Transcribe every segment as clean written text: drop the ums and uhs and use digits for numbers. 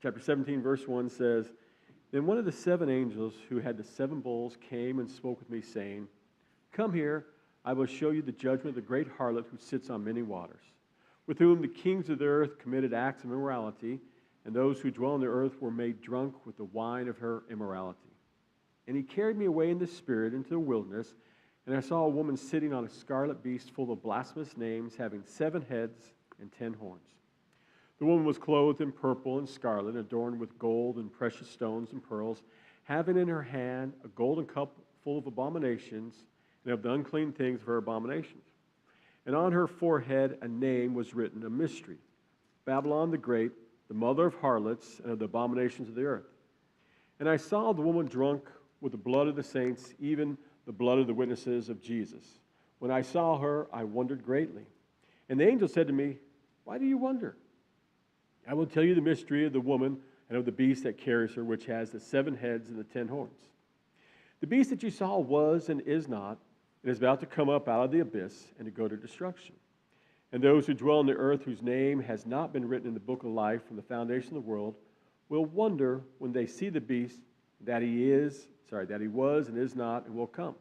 chapter 17, verse 1 says, Then one of the seven angels who had the seven bowls came and spoke with me, saying, Come here, I will show you the judgment of the great harlot who sits on many waters, with whom the kings of the earth committed acts of immorality, and those who dwell on the earth were made drunk with the wine of her immorality. And he carried me away in the spirit into the wilderness, and I saw a woman sitting on a scarlet beast full of blasphemous names, having 7 heads and 10 horns. The woman was clothed in purple and scarlet, adorned with gold and precious stones and pearls, having in her hand a golden cup full of abominations and of the unclean things of her abominations. And on her forehead a name was written, a mystery, Babylon the Great, the mother of harlots and of the abominations of the earth. And I saw the woman drunk with the blood of the saints, even the blood of the witnesses of Jesus. When I saw her, I wondered greatly. And the angel said to me, Why do you wonder? I will tell you the mystery of the woman and of the beast that carries her, which has the 7 heads and the 10 horns. The beast that you saw was and is not, and is about to come up out of the abyss and to go to destruction. And those who dwell on the earth, whose name has not been written in the book of life from the foundation of the world, will wonder when they see the beast that he was and is not and will come.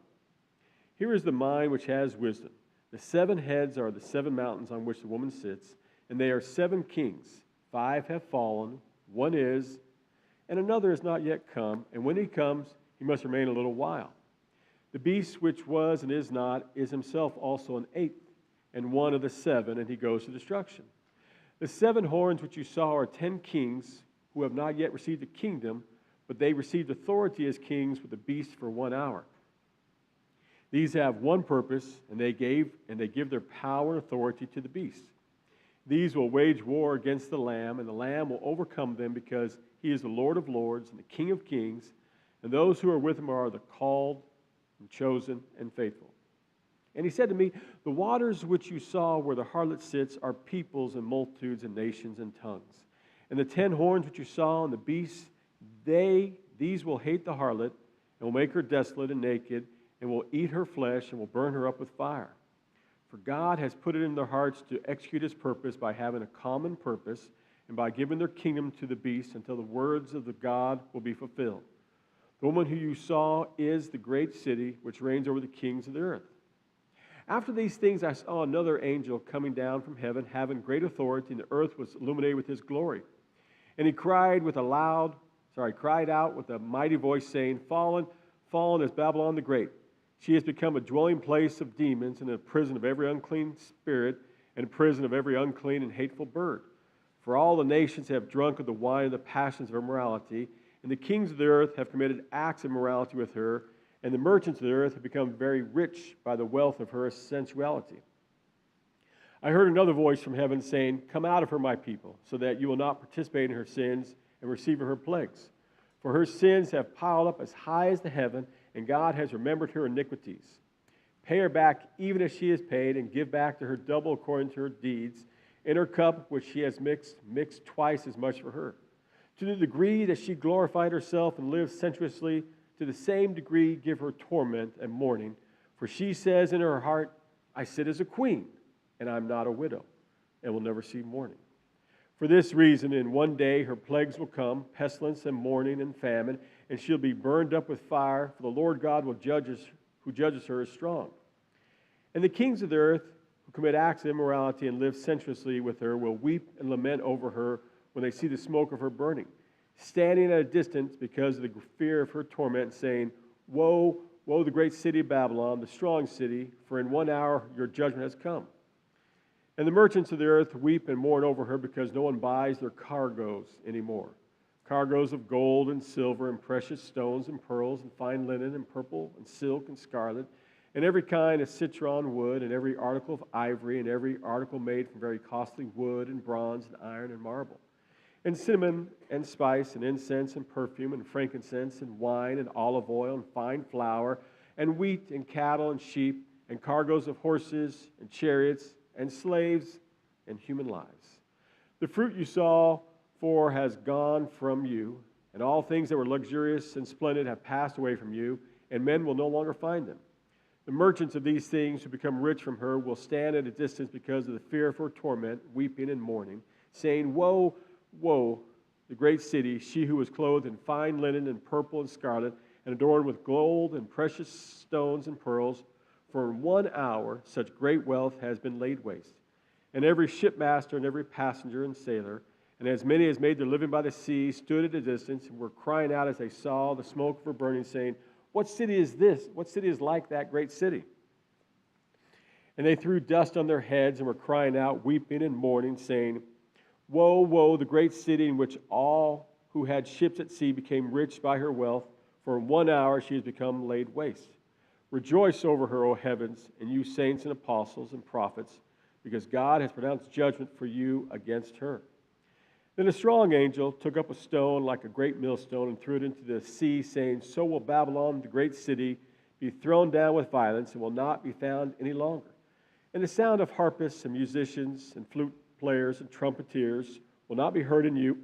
Here is the mind which has wisdom. The 7 heads are the 7 mountains on which the woman sits, and they are 7 kings. 5 have fallen, 1 is, and another is not yet come, and when he comes, he must remain a little while. The beast which was and is not is himself also an 8th, and one of the 7, and he goes to destruction. The 7 horns which you saw are 10 kings who have not yet received the kingdom, but they received authority as kings with the beast for 1 hour. These have one purpose, and they give their power and authority to the beast. These will wage war against the Lamb, and the Lamb will overcome them, because he is the Lord of lords and the King of kings, and those who are with him are the called and chosen and faithful. And he said to me, The waters which you saw where the harlot sits are peoples and multitudes and nations and tongues. And the 10 horns which you saw and the beast, these will hate the harlot, and will make her desolate and naked, and will eat her flesh, and will burn her up with fire. For God has put it in their hearts to execute his purpose by having a common purpose, and by giving their kingdom to the beast until the words of the God will be fulfilled. The woman who you saw is the great city which reigns over the kings of the earth. After these things I saw another angel coming down from heaven, having great authority, and the earth was illuminated with his glory. And he cried out with a mighty voice, saying, Fallen, fallen is Babylon the Great. She has become a dwelling place of demons, and a prison of every unclean spirit, and a prison of every unclean and hateful bird. For all the nations have drunk of the wine of the passions of immorality, and the kings of the earth have committed acts of immorality with her, and the merchants of the earth have become very rich by the wealth of her sensuality. I heard another voice from heaven saying, Come out of her, my people, so that you will not participate in her sins and receive her plagues. For her sins have piled up as high as the heaven, and God has remembered her iniquities. Pay her back even as she is paid, and give back to her double according to her deeds. In her cup which she has mix twice as much for her. To the degree that she glorified herself and lived sensuously, to the same degree give her torment and mourning. For she says in her heart, I sit as a queen, and I am not a widow, and will never see mourning. For this reason, in one day her plagues will come, pestilence and mourning and famine, and she'll be burned up with fire, for the Lord God who judges her is strong. And the kings of the earth who commit acts of immorality and live sensuously with her will weep and lament over her when they see the smoke of her burning, standing at a distance because of the fear of her torment, saying, Woe, woe, the great city of Babylon, the strong city, for in 1 hour your judgment has come. And the merchants of the earth weep and mourn over her, because no one buys their cargoes anymore. Cargoes of gold and silver and precious stones and pearls and fine linen and purple and silk and scarlet, and every kind of citron wood, and every article of ivory, and every article made from very costly wood and bronze and iron and marble, and cinnamon and spice and incense and perfume and frankincense and wine and olive oil and fine flour and wheat and cattle and sheep and cargoes of horses and chariots and slaves and human lives. The fruit you saw for has gone from you, and all things that were luxurious and splendid have passed away from you, and men will no longer find them. The merchants of these things who become rich from her will stand at a distance because of the fear of her torment, weeping and mourning, saying, Woe, woe, the great city, she who was clothed in fine linen and purple and scarlet, and adorned with gold and precious stones and pearls. For in 1 hour such great wealth has been laid waste. And every shipmaster and every passenger and sailor, and as many as made their living by the sea, stood at a distance and were crying out as they saw the smoke of her burning, saying, What city is this? What city is like that great city? And they threw dust on their heads and were crying out, weeping and mourning, saying, Woe, woe, the great city in which all who had ships at sea became rich by her wealth, for in 1 hour she has become laid waste. Rejoice over her, O heavens, and you saints and apostles and prophets, because God has pronounced judgment for you against her. Then a strong angel took up a stone like a great millstone and threw it into the sea, saying, So will Babylon, the great city, be thrown down with violence and will not be found any longer. And the sound of harpists and musicians and flute players and trumpeters will not be heard in you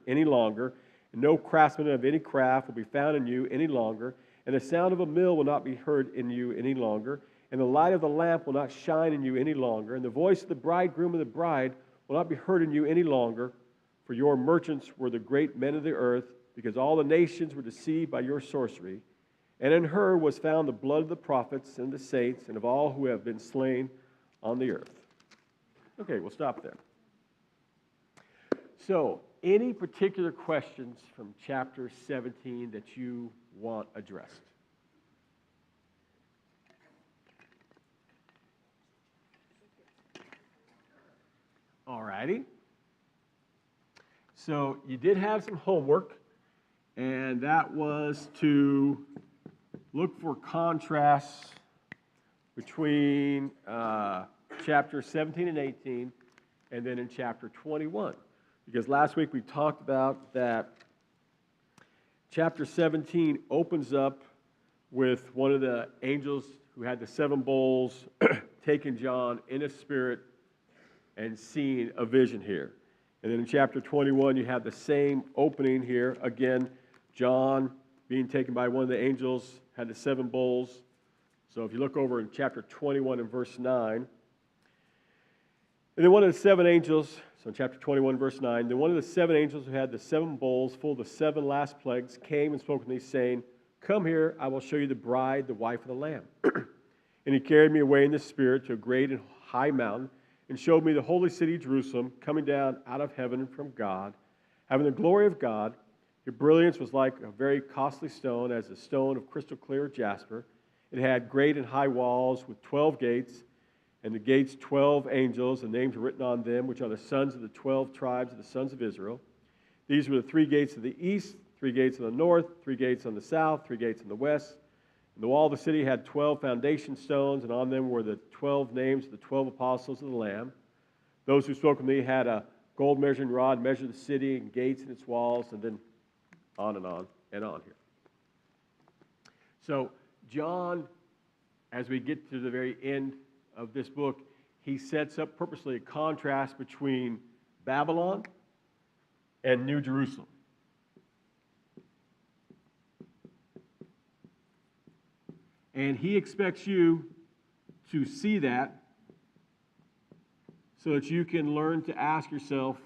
any longer, and no craftsman of any craft will be found in you any longer, and the sound of a mill will not be heard in you any longer, and the light of the lamp will not shine in you any longer, and the voice of the bridegroom and the bride will not be heard in you any longer, for your merchants were the great men of the earth, because all the nations were deceived by your sorcery. And in her was found the blood of the prophets and the saints and of all who have been slain on the earth. Okay, we'll stop there. So, any particular questions from chapter 17 that you want addressed? All righty. So, you did have some homework, and that was to look for contrasts between chapter 17 and 18, and then in chapter 21. Because last week we talked about that chapter 17 opens up with one of the angels who had the 7 bowls taking John in a spirit and seeing a vision here. And then in chapter 21 you have the same opening here. Again, John being taken by one of the angels had the 7 bowls. So if you look over in chapter 21 and verse 9, and then one of the 7 angels, so in chapter 21, verse 9, then one of the 7 angels who had the 7 bowls full of the 7 last plagues came and spoke to me, saying, Come here, I will show you the bride, the wife of the Lamb. And he carried me away in the Spirit to a great and high mountain, and showed me the holy city, Jerusalem, coming down out of heaven from God, having the glory of God. Her brilliance was like a very costly stone, as a stone of crystal clear jasper. It had great and high walls with 12 gates, and the gates 12 angels, and names were written on them, which are the sons of the 12 tribes of the sons of Israel. These were the 3 gates of the east, 3 gates on the north, 3 gates on the south, 3 gates on the west. And the wall of the city had 12 foundation stones, and on them were the 12 names of the 12 apostles of the Lamb. Those who spoke with me had a gold measuring rod, measured the city and gates and its walls, and then on and on and on here. So John, as we get to the very end of this book, he sets up purposely a contrast between Babylon and New Jerusalem. And he expects you to see that so that you can learn to ask yourself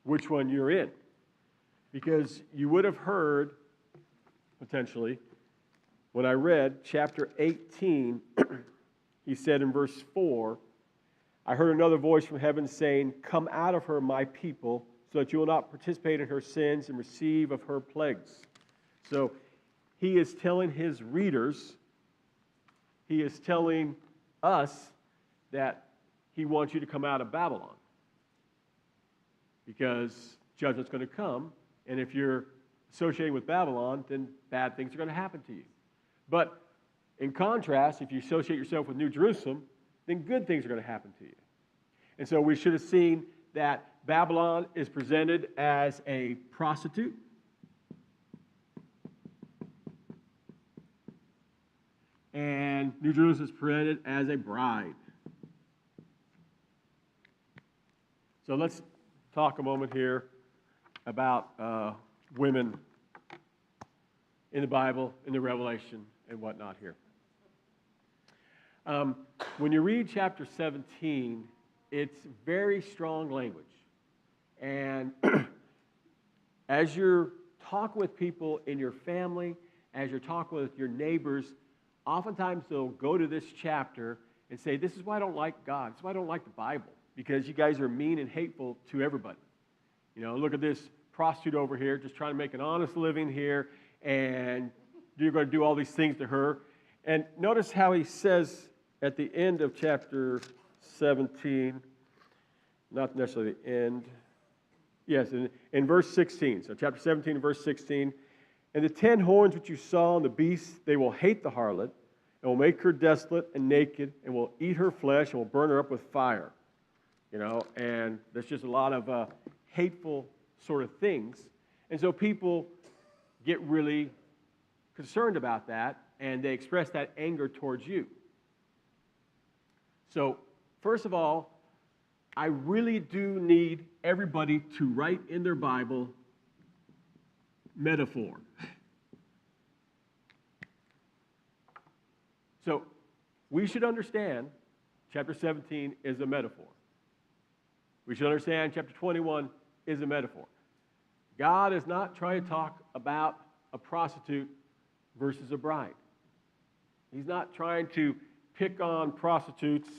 which one you're in. Because you would have heard, potentially, when I read chapter 18, he said in verse 4, I heard another voice from heaven saying, Come out of her, my people, so that you will not participate in her sins and receive of her plagues. So he is telling his readers, he is telling us that he wants you to come out of Babylon, because judgment's going to come, and if you're associating with Babylon, then bad things are going to happen to you. But in contrast, if you associate yourself with New Jerusalem, then good things are going to happen to you. And so we should have seen that Babylon is presented as a prostitute, and New Jerusalem is presented as a bride. So let's talk a moment here about women in the Bible, in the Revelation, and whatnot here. When you read chapter 17, it's very strong language. And As you're talking with people in your family, as you're talking with your neighbors, oftentimes they'll go to this chapter and say, this is why I don't like God. This is why I don't like the Bible, because you guys are mean and hateful to everybody. You know, look at this prostitute over here just trying to make an honest living here, and you're going to do all these things to her. And notice how he says at the end of chapter 17, not necessarily the end, yes, in verse 16. So chapter 17, verse 16. And the 10 horns which you saw on the beast, they will hate the harlot, and will make her desolate and naked, and will eat her flesh, and will burn her up with fire. You know, and there's just a lot of hateful sort of things. And so people get really concerned about that, and they express that anger towards you. So, first of all, I really do need everybody to write in their Bible metaphor. So, we should understand chapter 17 is a metaphor. We should understand chapter 21 is a metaphor. God is not trying to talk about a prostitute versus a bride. He's not trying to pick on prostitutes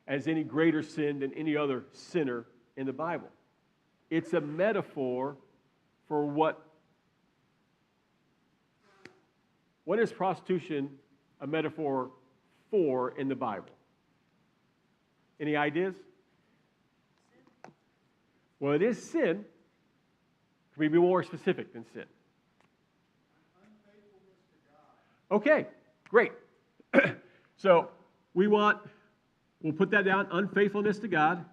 as any greater sin than any other sinner in the Bible. It's a metaphor for what is prostitution a metaphor for in the Bible? Any ideas? Well, it is sin. Can we be more specific than sin? Okay, great. So we'll put that down, unfaithfulness to God.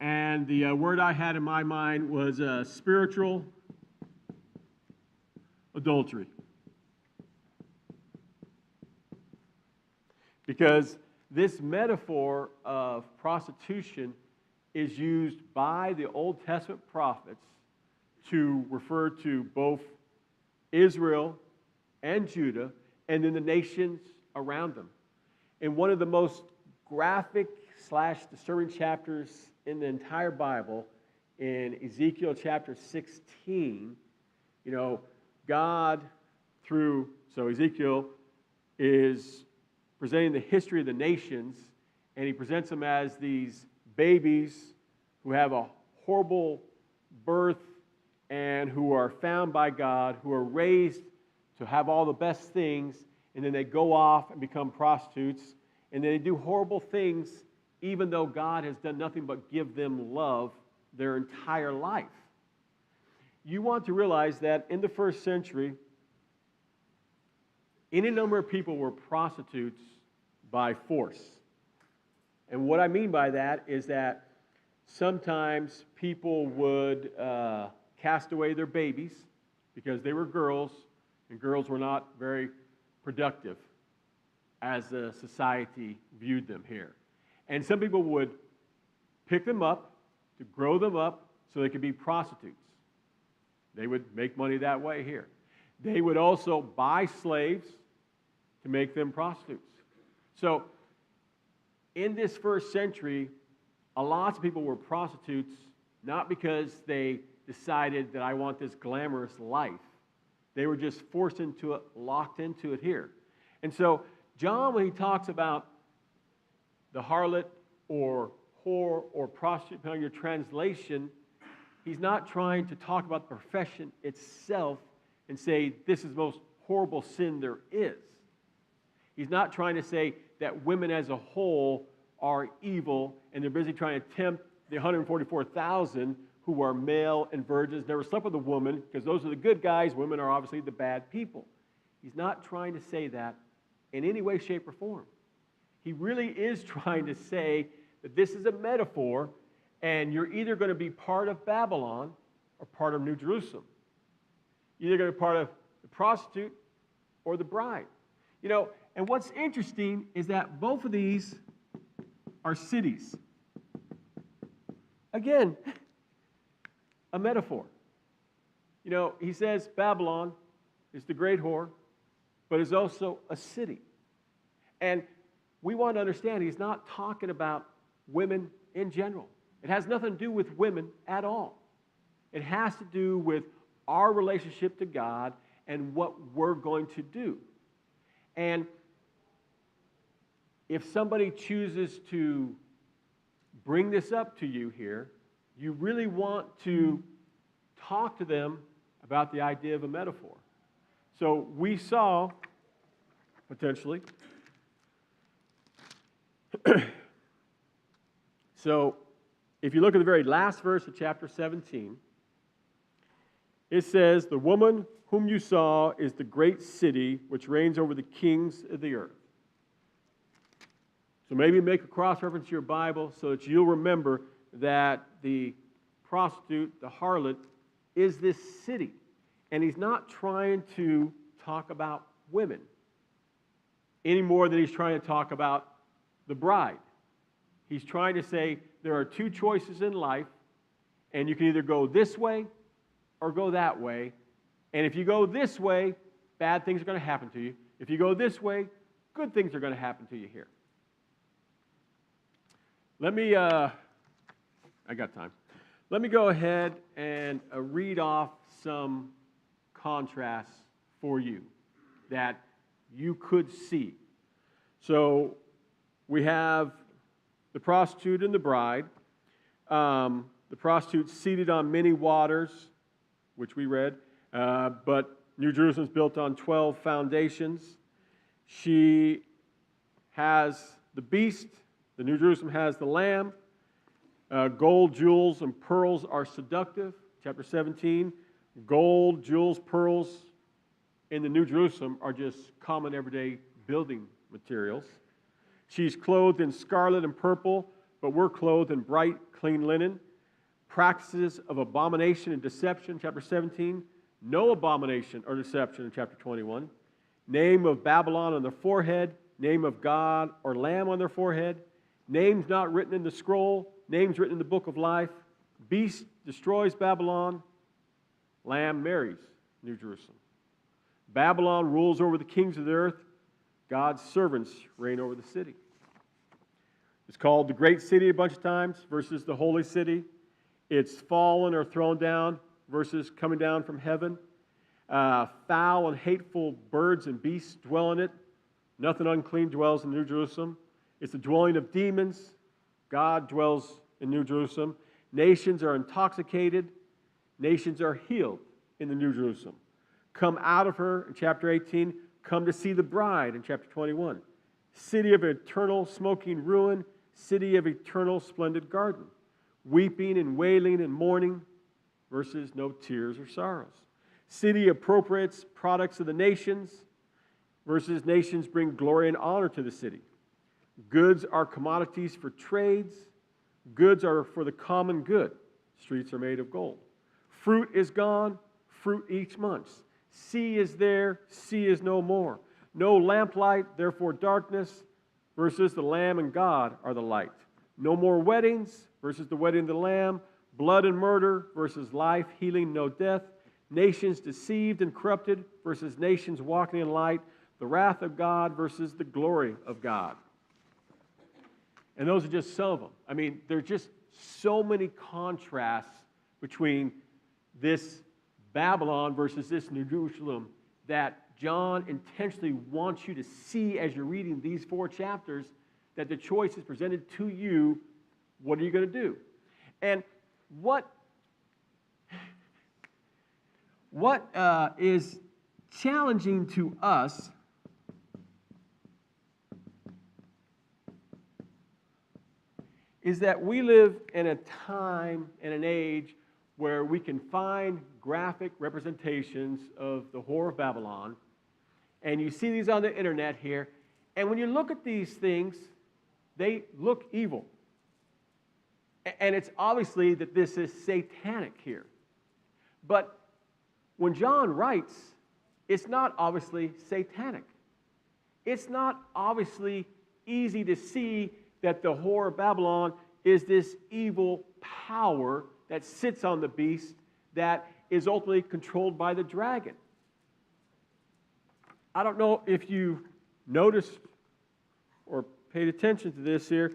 And the word I had in my mind was spiritual adultery. Because this metaphor of prostitution is used by the Old Testament prophets to refer to both Israel and Judah, and then the nations around them. In one of the most graphic / disturbing chapters in the entire Bible, in Ezekiel chapter 16, you know, God so Ezekiel is presenting the history of the nations, and he presents them as these babies who have a horrible birth and who are found by God, who are raised to have all the best things, and then they go off and become prostitutes, and they do horrible things even though God has done nothing but give them love their entire life. You want to realize that in the first century, any number of people were prostitutes by force. And what I mean by that is that sometimes people would cast away their babies because they were girls, and girls were not very productive as the society viewed them here. And some people would pick them up to grow them up so they could be prostitutes. They would make money that way here. They would also buy slaves to make them prostitutes. So in this first century, a lot of people were prostitutes not because they decided that I want this glamorous life. They were just forced into it, locked into it here. And so John, when he talks about the harlot or whore or prostitute, depending on your translation, he's not trying to talk about the profession itself and say this is the most horrible sin there is. He's not trying to say that women as a whole are evil and they're busy trying to tempt the 144,000 who are male and virgins, never slept with a woman, because those are the good guys. Women are obviously the bad people. He's not trying to say that in any way, shape, or form. He really is trying to say that this is a metaphor, and you're either going to be part of Babylon or part of New Jerusalem. You're either going to be part of the prostitute or the bride. You know, and what's interesting is that both of these are cities. Again, a metaphor. You know, he says Babylon is the great whore, but is also a city. And we want to understand he's not talking about women in general. It has nothing to do with women at all. It has to do with our relationship to God and what we're going to do. And if somebody chooses to bring this up to you here, you really want to talk to them about the idea of a metaphor. So we saw, potentially, so if you look at the very last verse of chapter 17, it says, "The woman whom you saw is the great city which reigns over the kings of the earth." So maybe make a cross-reference to your Bible so that you'll remember that the prostitute, the harlot, is this city. And he's not trying to talk about women any more than he's trying to talk about the bride. He's trying to say there are two choices in life, and you can either go this way or go that way. And if you go this way, bad things are going to happen to you. If you go this way, good things are going to happen to you here. Let me, I got time. Let me go ahead and read off some contrasts for you that you could see. So we have the prostitute and the bride. The prostitute seated on many waters, which we read, but New Jerusalem's built on 12 foundations. She has the beast. The New Jerusalem has the lamb. Gold, jewels, and pearls are seductive. Chapter 17. Gold, jewels, pearls in the New Jerusalem are just common everyday building materials. She's clothed in scarlet and purple, but we're clothed in bright, clean linen. Practices of abomination and deception, chapter 17. No abomination or deception in chapter 21. Name of Babylon on their forehead. Name of God or Lamb on their forehead. Names not written in the scroll. Names written in the book of life. Beast destroys Babylon. Lamb marries New Jerusalem. Babylon rules over the kings of the earth. God's servants reign over the city. It's called the great city a bunch of times versus the holy city. It's fallen or thrown down versus coming down from heaven. Foul and hateful birds and beasts dwell in it. Nothing unclean dwells in New Jerusalem. It's the dwelling of demons. God dwells in New Jerusalem. Nations are intoxicated. Nations are healed in the New Jerusalem. Come out of her in chapter 18. Come to see the bride in chapter 21. City of eternal smoking ruin. City of eternal splendid garden. Weeping and wailing and mourning versus no tears or sorrows. City appropriates products of the nations versus nations bring glory and honor to the city. Goods are commodities for trades. Goods are for the common good. Streets are made of gold. Fruit is gone, fruit each month. Sea is there, sea is no more. No lamplight, therefore darkness, versus the Lamb and God are the light. No more weddings versus the wedding of the Lamb. Blood and murder versus life, healing, no death. Nations deceived and corrupted versus nations walking in light. The wrath of God versus the glory of God. And those are just some of them. I mean, there's just so many contrasts between this Babylon versus this New Jerusalem that John intentionally wants you to see as you're reading these 4 chapters, that the choice is presented to you. What are you going to do? And what is challenging to us is that we live in a time and an age where we can find graphic representations of the whore of Babylon, and you see these on the internet here, and when you look at these things, they look evil. And it's obviously that this is satanic here. But when John writes, it's not obviously satanic. It's not obviously easy to see that the whore of Babylon is this evil power that sits on the beast that is ultimately controlled by the dragon. I don't know if you noticed or paid attention to this here.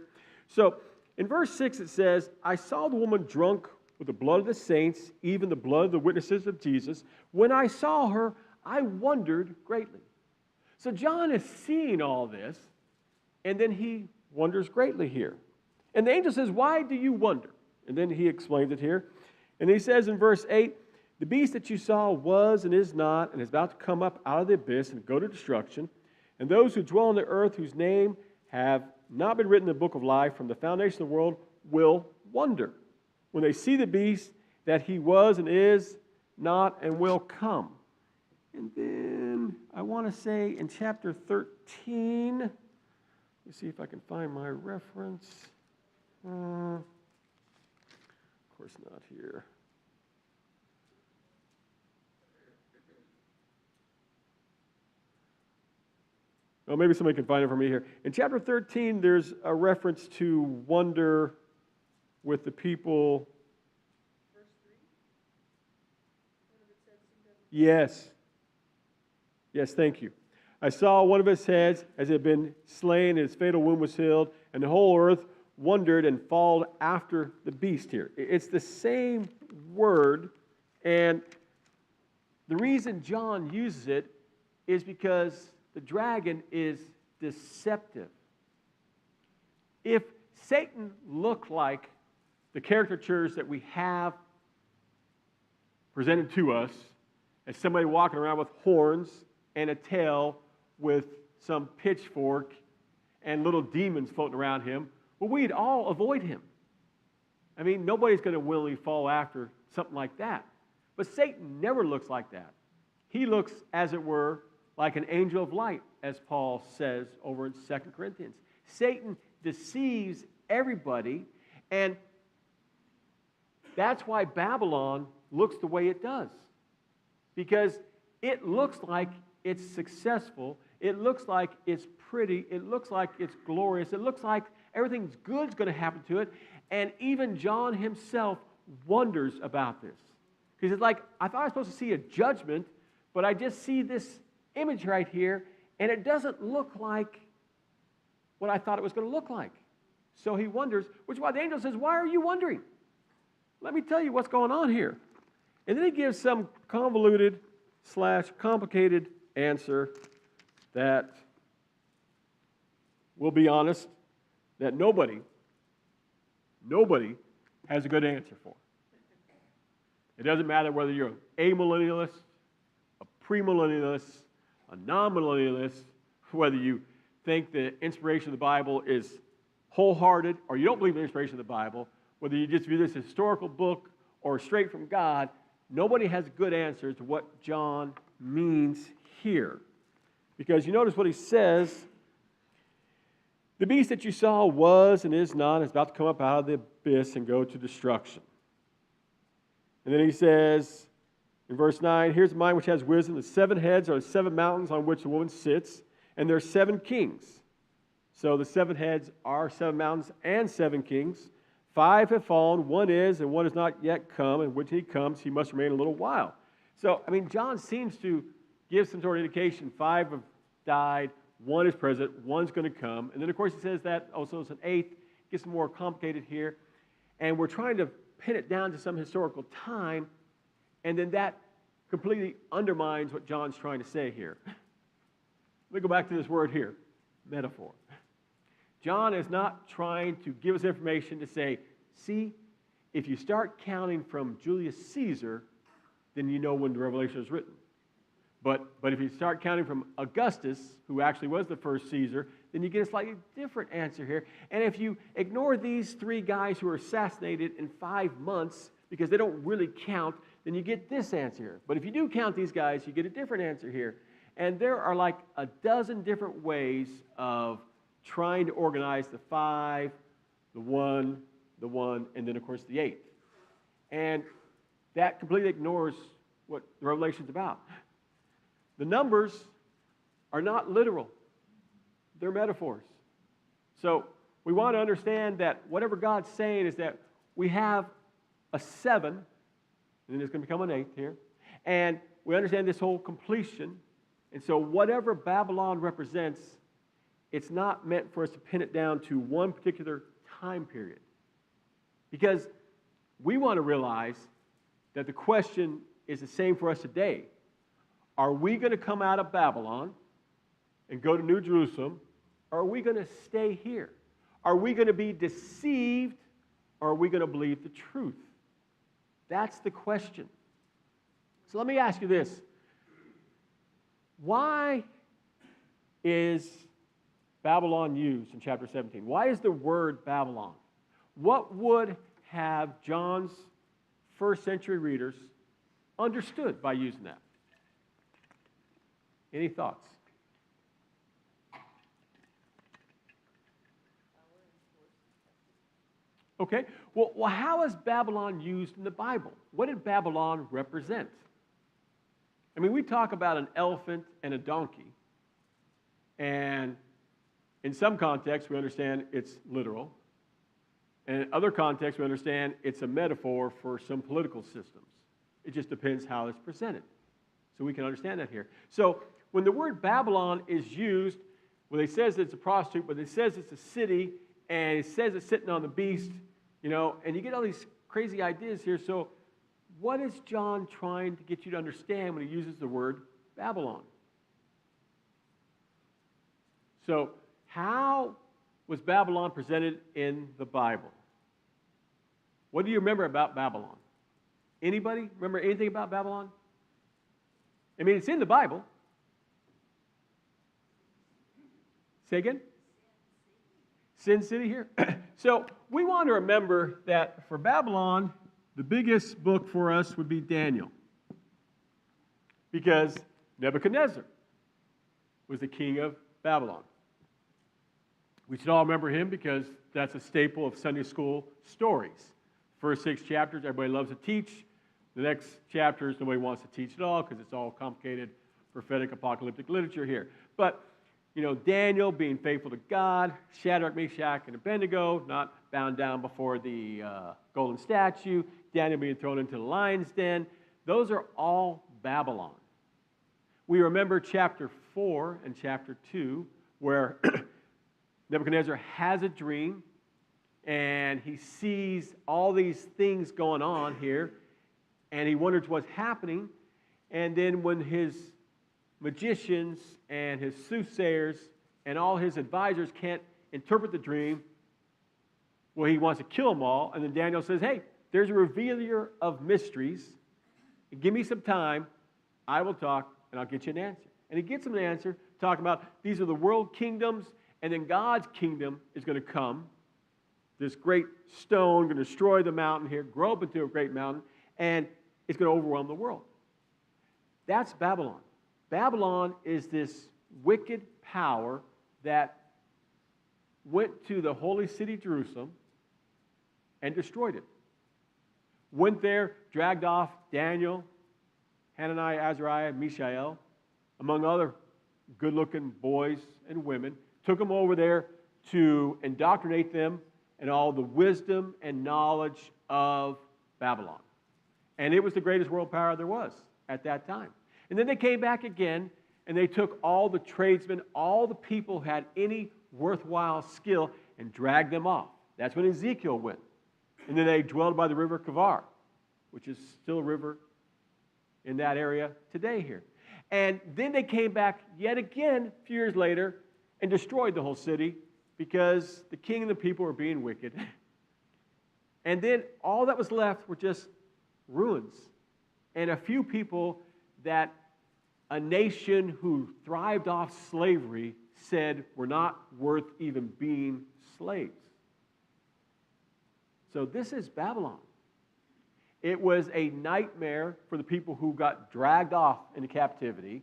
So in verse 6 it says, I saw the woman drunk with the blood of the saints, even the blood of the witnesses of Jesus. When I saw her, I wondered greatly. So John is seeing all this, and then he wonders greatly here. And the angel says, why do you wonder? And then he explains it here. And he says in verse 8, the beast that you saw was and is not, and is about to come up out of the abyss and go to destruction. And those who dwell on the earth, whose name have not been written in the book of life from the foundation of the world, will wonder when they see the beast that he was and is not and will come. And then I want to say in chapter 13, let me see if I can find my reference. Of course not here. Oh, maybe somebody can find it for me here. In chapter 13, there's a reference to wonder with the people. Verse 3? Yes. Yes, thank you. I saw one of his heads as it had been slain, and his fatal wound was healed, and the whole earth wondered and followed after the beast here. It's the same word, and the reason John uses it is because the dragon is deceptive. If Satan looked like the caricatures that we have presented to us as somebody walking around with horns and a tail with some pitchfork and little demons floating around him, well, we'd all avoid him. I mean, nobody's going to willingly follow after something like that. But Satan never looks like that. He looks, as it were, like an angel of light, as Paul says over in 2 Corinthians. Satan deceives everybody, and that's why Babylon looks the way it does. Because it looks like it's successful, it looks like it's pretty, it looks like it's glorious, it looks like everything good's going to happen to it, and even John himself wonders about this. Because it's like, I thought I was supposed to see a judgment, but I just see this image right here, and it doesn't look like what I thought it was going to look like. So he wonders, which is why the angel says, why are you wondering? Let me tell you what's going on here. And then he gives some convoluted / complicated answer that, we'll be honest, that nobody has a good answer for. It doesn't matter whether you're an amillennialist, a premillennialist, a non-millennialist, whether you think the inspiration of the Bible is wholehearted or you don't believe in the inspiration of the Bible, whether you just view this as a historical book or straight from God, nobody has a good answer to what John means here. Because you notice what he says, the beast that you saw was and is not, and is about to come up out of the abyss and go to destruction. And then he says, in verse 9, here's the mind which has wisdom. The 7 heads are the 7 mountains on which the woman sits, and there are 7 kings. So the 7 heads are 7 mountains and 7 kings. 5 have fallen, 1 is, and 1 is not yet come, and when he comes, he must remain a little while. So, I mean, John seems to give some sort of indication. 5 have died, 1 is present, 1's going to come. And then, of course, he says that also it's an 8th. It gets more complicated here. And we're trying to pin it down to some historical time, and then that completely undermines what John's trying to say here. Let me go back to this word here, metaphor. John is not trying to give us information to say, see, if you start counting from Julius Caesar, then you know when the Revelation was written. But if you start counting from Augustus, who actually was the first Caesar, then you get a slightly different answer here. And if you ignore these 3 guys who were assassinated in 5 months, because they don't really count, then you get this answer here. But if you do count these guys, you get a different answer here. And there are like a dozen different ways of trying to organize the 5, the 1, and then, of course, the 8th. And that completely ignores what the Revelation's about. The numbers are not literal. They're metaphors. So we want to understand that whatever God's saying is that we have a 7, and then it's going to become an 8 here, and we understand this whole completion. And so whatever Babylon represents it's not meant for us to pin it down to one particular time period. Because we want to realize that the question is the same for us today. Are we going to come out of Babylon and go to New Jerusalem, or are we going to stay here? Are we going to be deceived, or are we going to believe the truth? That's the question. So let me ask you this. Why is Babylon used in chapter 17? Why is the word Babylon? What would have John's first century readers understood by using that? Any thoughts? Okay. Well, how is Babylon used in the Bible? What did Babylon represent? I mean, we talk about an elephant and a donkey, and in some contexts, we understand it's literal, and in other contexts, we understand it's a metaphor for some political systems. It just depends how it's presented. So we can understand that here. So when the word Babylon is used, well, it says it's a prostitute, but it says it's a city, and it says it's sitting on the beast, and you get all these crazy ideas here. So what is John trying to get you to understand when he uses the word Babylon? So how was Babylon presented in the Bible? What do you remember about Babylon? Anybody remember anything about Babylon? I mean, it's in the Bible. Say again? Sin City here. So we want to remember that for Babylon, the biggest book for us would be Daniel. Because Nebuchadnezzar was the king of Babylon. We should all remember him because that's a staple of Sunday school stories. First 6 chapters, everybody loves to teach. The next chapters, nobody wants to teach at all because it's all complicated prophetic apocalyptic literature here. But, Daniel being faithful to God, Shadrach, Meshach, and Abednego, not bound down before the golden statue, Daniel being thrown into the lion's den, those are all Babylon. We remember chapter 4 and chapter 2 where Nebuchadnezzar has a dream and he sees all these things going on here and he wonders what's happening. And then when his magicians and his soothsayers and all his advisors can't interpret the dream, well, he wants to kill them all. And then Daniel says, hey, there's a revealer of mysteries. Give me some time. I will talk, and I'll get you an answer. And he gets him an answer, talking about these are the world kingdoms, and then God's kingdom is going to come. This great stone going to destroy the mountain here, grow up into a great mountain, and it's going to overwhelm the world. That's Babylon. Babylon is this wicked power that went to the holy city, Jerusalem, and destroyed it. Went there, dragged off Daniel, Hananiah, Azariah, Mishael, among other good-looking boys and women, took them over there to indoctrinate them in all the wisdom and knowledge of Babylon. And it was the greatest world power there was at that time. And then they came back again, and they took all the tradesmen, all the people who had any worthwhile skill, and dragged them off. That's when Ezekiel went. And then they dwelled by the river Kavar, which is still a river in that area today here. And then they came back yet again a few years later and destroyed the whole city because the king and the people were being wicked. And then all that was left were just ruins and a few people that a nation who thrived off slavery said were not worth even being slaves. So this is Babylon. It was a nightmare for the people who got dragged off into captivity.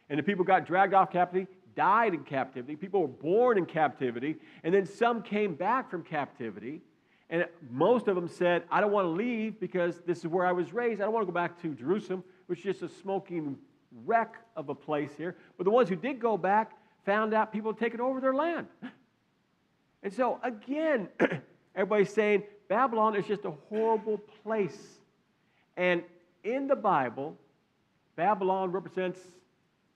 And the people who got dragged off captivity died in captivity. People were born in captivity. And then some came back from captivity. And most of them said, I don't want to leave because this is where I was raised. I don't want to go back to Jerusalem, which is just a smoking wreck of a place here. But the ones who did go back found out people had taken over their land. And so, again, everybody's saying Babylon is just a horrible place. And in the Bible, Babylon represents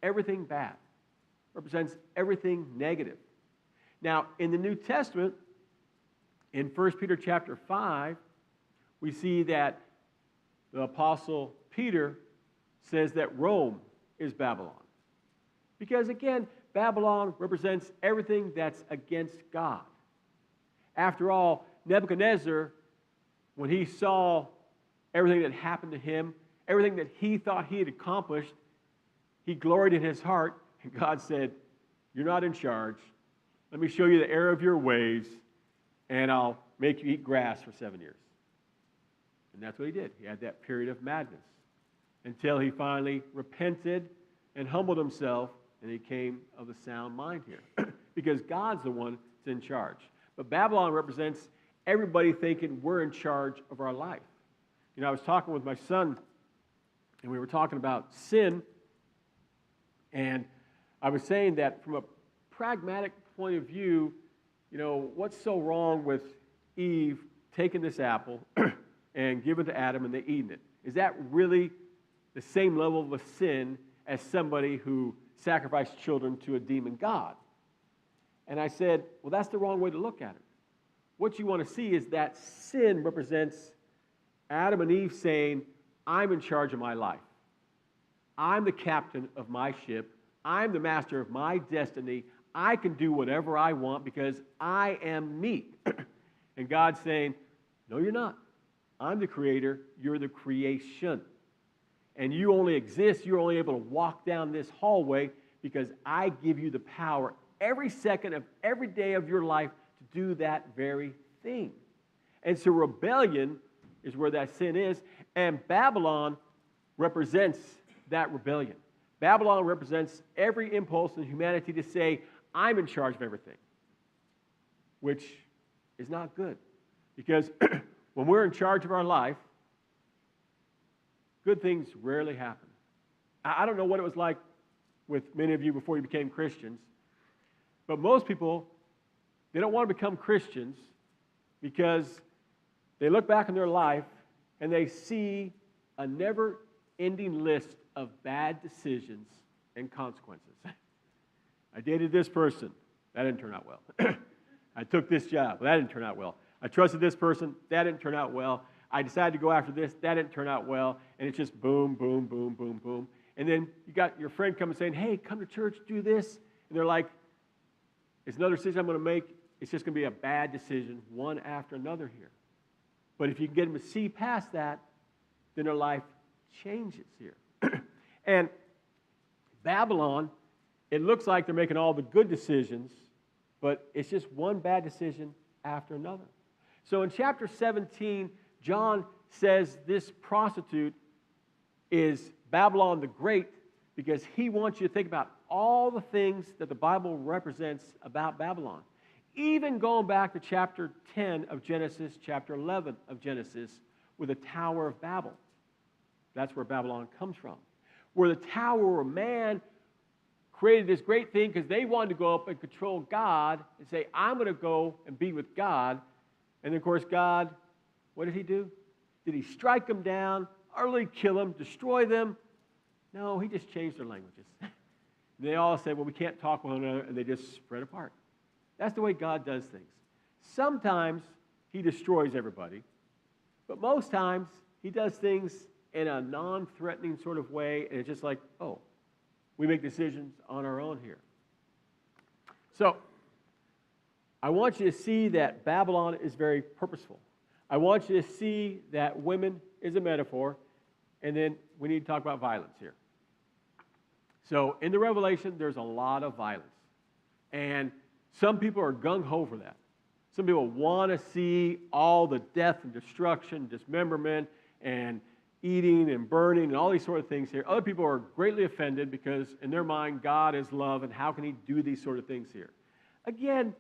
everything bad, represents everything negative. Now, in the New Testament, in 1 Peter chapter 5, we see that the Apostle Peter says that Rome is Babylon. Because again, Babylon represents everything that's against God. After all, Nebuchadnezzar, when he saw everything that happened to him, everything that he thought he had accomplished, he gloried in his heart, and God said, "You're not in charge. Let me show you the error of your ways, and I'll make you eat grass for 7 years." And that's what he did. He had that period of madness until he finally repented and humbled himself, and he came of a sound mind here. Because God's the one that's in charge. But Babylon represents everybody thinking we're in charge of our life. You know, I was talking with my son, and we were talking about sin, and I was saying that from a pragmatic point of view, you know, what's so wrong with Eve taking this apple and giving it to Adam and they eating it? Is that really the same level of a sin as somebody who sacrificed children to a demon god? And I said, well, that's the wrong way to look at it. What you want to see is that sin represents Adam and Eve saying, I'm in charge of my life. I'm the captain of my ship. I'm the master of my destiny. I can do whatever I want because I am me. And God's saying, no, you're not. I'm the creator. You're the creation. And you only exist, you're only able to walk down this hallway because I give you the power every second of every day of your life to do that very thing. And so rebellion is where that sin is, and Babylon represents that rebellion. Babylon represents every impulse in humanity to say, I'm in charge of everything, which is not good. Because when we're in charge of our life, good things rarely happen. I don't know what it was like with many of you before you became Christians, but most people, they don't want to become Christians because they look back in their life and they see a never-ending list of bad decisions and consequences. I dated this person. That didn't turn out well. I took this job. That didn't turn out well. I trusted this person. That didn't turn out well. I decided to go after this. That didn't turn out well. And it's just boom, boom, boom, boom, boom. And then you got your friend coming saying, hey, come to church, do this. And they're like, it's another decision I'm going to make. It's just going to be a bad decision, one after another here. But if you can get them to see past that, then their life changes here. And Babylon, it looks like they're making all the good decisions, but it's just one bad decision after another. So in chapter 17, John says this prostitute is Babylon the Great because he wants you to think about all the things that the Bible represents about Babylon. Even going back to chapter 10 of Genesis, chapter 11 of Genesis, with the Tower of Babel. That's where Babylon comes from. Where the tower where man created this great thing because they wanted to go up and control God and say, I'm going to go and be with God. And of course, God, what did he do? Did he strike them down, utterly kill them, destroy them? No, he just changed their languages. They all said, well, we can't talk with one another, and they just spread apart. That's the way God does things. Sometimes he destroys everybody, but most times he does things in a non-threatening sort of way, and it's just like, oh, we make decisions on our own here. So, I want you to see that Babylon is very purposeful. I want you to see that women is a metaphor, and then we need to talk about violence here. So, in the Revelation, there's a lot of violence, and some people are gung-ho for that. Some people want to see all the death and destruction, dismemberment, and eating and burning and all these sort of things here. Other people are greatly offended because in their mind, God is love, and how can he do these sort of things here? Again,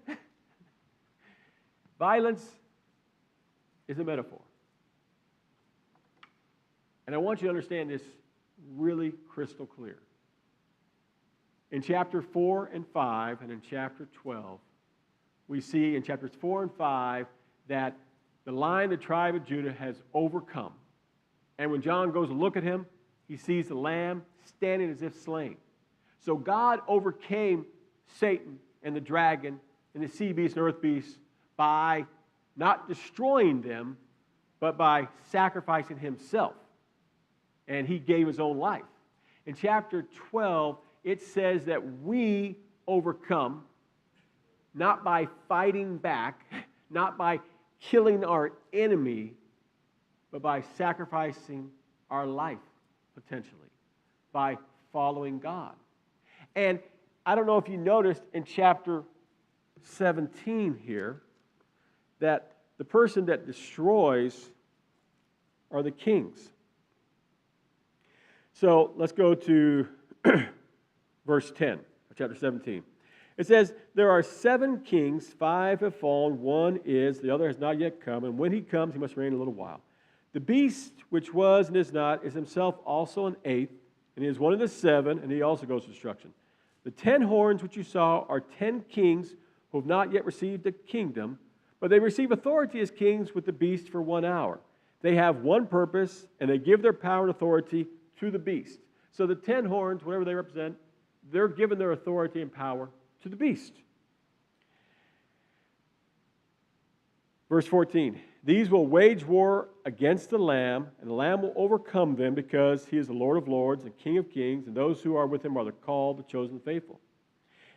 violence is a metaphor. And I want you to understand this really crystal clear. In chapter 4 and 5 and in chapter 12, we see in chapters 4 and 5 that the Lion, the tribe of Judah, has overcome. And when John goes to look at him, he sees the Lamb standing as if slain. So God overcame Satan and the dragon and the sea beasts and earth beasts by not destroying them, but by sacrificing himself. And he gave his own life. In chapter 12, it says that we overcome not by fighting back, not by killing our enemy, but by sacrificing our life, potentially, by following God. And I don't know if you noticed in chapter 17 here that the person that destroys are the kings. So let's go to verse 10 of chapter 17. It says, there are 7 kings, 5 have fallen, 1 is, the other has not yet come, and when he comes, he must reign a little while. The beast which was and is not is himself also an 8th, and he is one of the 7, and he also goes to destruction. The 10 horns which you saw are 10 kings who have not yet received a kingdom, but they receive authority as kings with the beast for 1 hour. They have one purpose, and they give their power and authority to the beast. So the 10 horns, whatever they represent, they're given their authority and power to the beast. Verse 14, these will wage war against the Lamb, and the Lamb will overcome them because he is the Lord of lords and King of kings, and those who are with him are the called, the chosen, the faithful.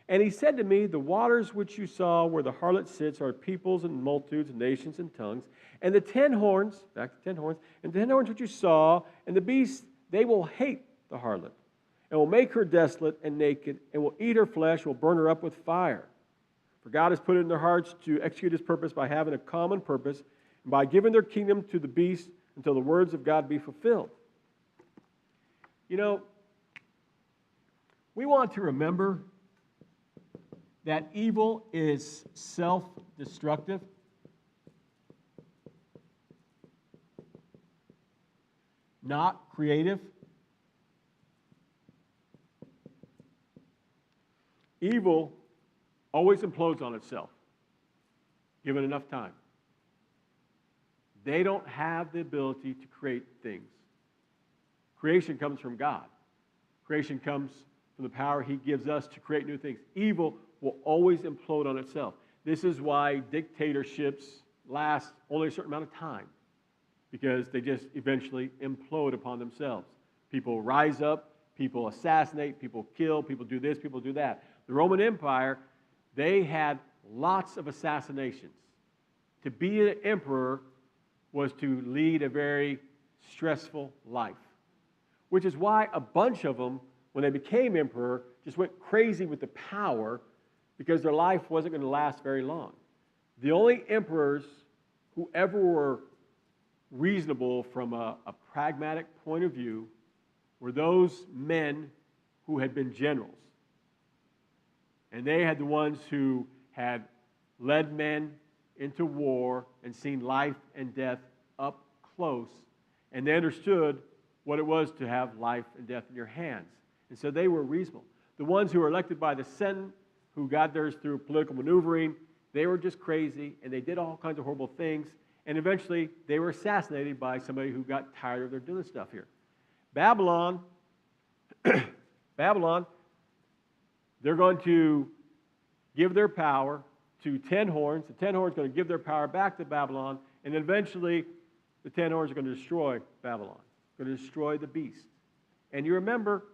And he said to me, the waters which you saw where the harlot sits are peoples and multitudes and nations and tongues, and the 10 horns, back to 10 horns, and the 10 horns which you saw, and the beast, they will hate the harlot, and will make her desolate and naked, and will eat her flesh, will burn her up with fire. For God has put it in their hearts to execute his purpose by having a common purpose, and by giving their kingdom to the beast until the words of God be fulfilled. You know, we want to remember that evil is self-destructive. Not creative. Evil always implodes on itself, given enough time. They don't have the ability to create things. Creation comes from God. Creation comes from the power he gives us to create new things. Evil will always implode on itself. This is why dictatorships last only a certain amount of time, because they just eventually implode upon themselves. People rise up, people assassinate, people kill, people do this, people do that. The Roman Empire, they had lots of assassinations. To be an emperor was to lead a very stressful life, which is why a bunch of them, when they became emperor, just went crazy with the power because their life wasn't going to last very long. The only emperors who ever were reasonable from a pragmatic point of view were those men who had been generals. And they had the ones who had led men into war and seen life and death up close, and they understood what it was to have life and death in your hands. And so they were reasonable. The ones who were elected by the Senate, who got theirs through political maneuvering, they were just crazy, and they did all kinds of horrible things, and eventually they were assassinated by somebody who got tired of their doing stuff here. Babylon, they're going to give their power to 10 horns. The 10 horns are going to give their power back to Babylon, and eventually the 10 horns are going to destroy Babylon, going to destroy the beast. And you remember,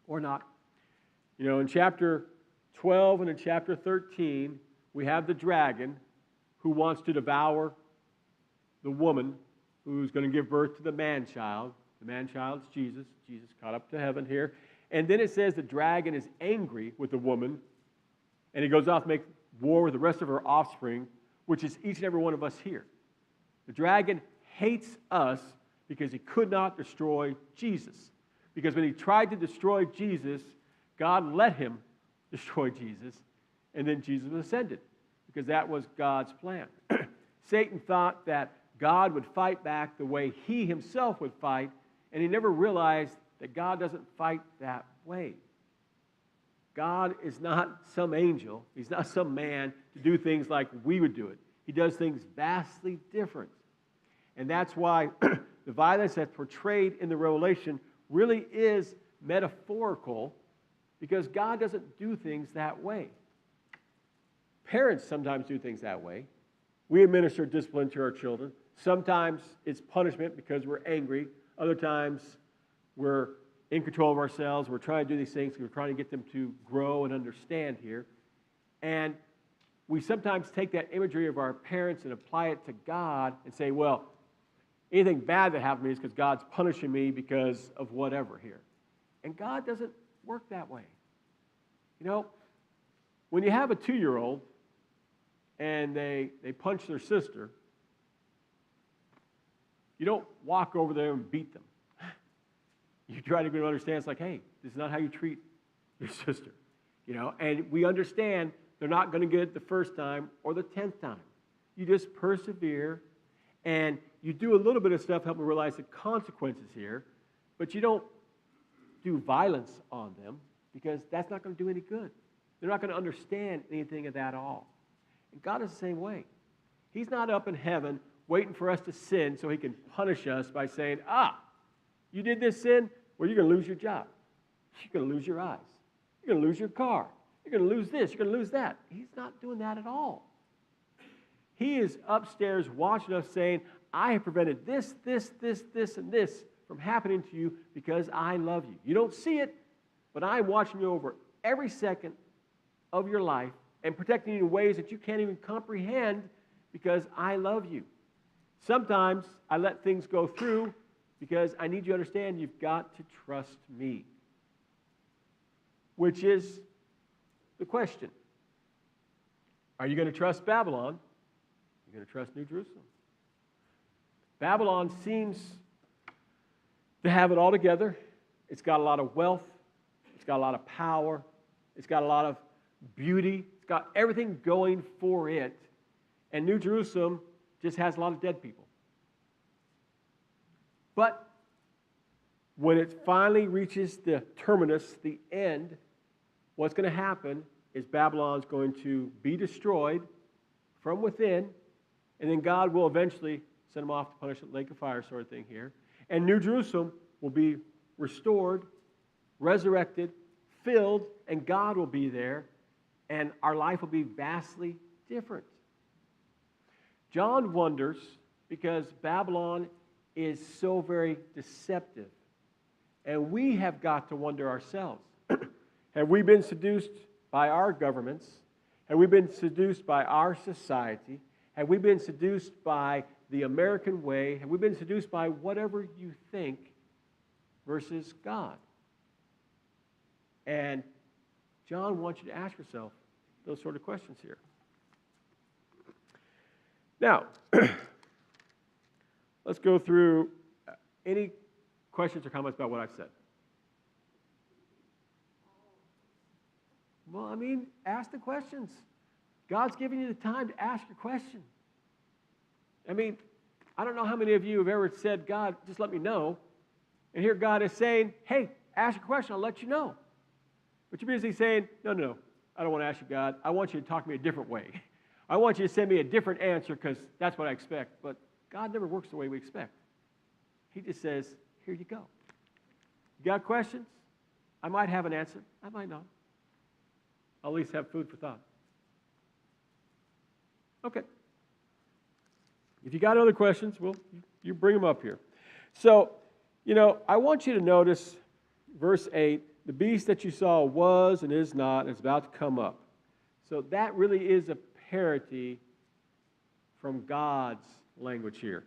or not, you know, in chapter 12 and in chapter 13, we have the dragon who wants to devour the woman who's going to give birth to the man-child. The man-child is Jesus. Jesus caught up to heaven here. And then it says the dragon is angry with the woman, and he goes off to make war with the rest of her offspring, which is each and every one of us here. The dragon hates us because he could not destroy Jesus. Because when he tried to destroy Jesus, God let him destroy Jesus, and then Jesus ascended, because that was God's plan. Satan thought that God would fight back the way he himself would fight, and he never realized that God doesn't fight that way. God is not some angel. He's not some man to do things like we would do it. He does things vastly different. And that's why the violence that's portrayed in the Revelation really is metaphorical, because God doesn't do things that way. Parents sometimes do things that way. We administer discipline to our children. Sometimes it's punishment because we're angry. Other times we're in control of ourselves. We're trying to do these things. We're trying to get them to grow and understand here. And we sometimes take that imagery of our parents and apply it to God and say, well, anything bad that happened to me is because God's punishing me because of whatever here. And God doesn't work that way. You know, when you have a 2-year-old and they punch their sister, you don't walk over there and beat them. You try to get them to understand, it's like, hey, this is not how you treat your sister. You know, and we understand they're not going to get it the first time or the 10th time. You just persevere, and you do a little bit of stuff, help them realize the consequences here, but you don't do violence on them because that's not going to do any good. They're not going to understand anything of that at all. And God is the same way. He's not up in heaven waiting for us to sin so he can punish us by saying, you did this sin? Well, you're going to lose your job. You're going to lose your eyes. You're going to lose your car. You're going to lose this. You're going to lose that. He's not doing that at all. He is upstairs watching us saying, I have prevented this, and this from happening to you because I love you. You don't see it, but I'm watching you over every second of your life and protecting you in ways that you can't even comprehend because I love you. Sometimes I let things go through because I need you to understand you've got to trust me. Which is the question. Are you going to trust Babylon? Are you going to trust New Jerusalem? Babylon seems to have it all together. It's got a lot of wealth. It's got a lot of power. It's got a lot of beauty. It's got everything going for it. And New Jerusalem just has a lot of dead people. But when it finally reaches the terminus, the end, what's going to happen is Babylon's going to be destroyed from within, and then God will eventually send them off to punish at lake of fire sort of thing here. And New Jerusalem will be restored, resurrected, filled, and God will be there, and our life will be vastly different. John wonders, because Babylon is so very deceptive, and we have got to wonder ourselves. Have we been seduced by our governments? Have we been seduced by our society? Have we been seduced by the American way? Have we been seduced by whatever you think versus God? And John wants you to ask yourself those sort of questions here. Now, let's go through any questions or comments about what I've said. Well, I mean, ask the questions. God's giving you the time to ask your question. I mean, I don't know how many of you have ever said, God, just let me know. And here God is saying, hey, ask your question, I'll let you know. But you're busy saying, no, I don't want to ask you, God. I want you to talk to me a different way. I want you to send me a different answer because that's what I expect. But God never works the way we expect. He just says, here you go. You got questions? I might have an answer. I might not. I'll at least have food for thought. Okay. If you got other questions, well, you bring them up here. So, I want you to notice verse 8, the beast that you saw was and is not, and is about to come up. So that really is a parity from God's language here.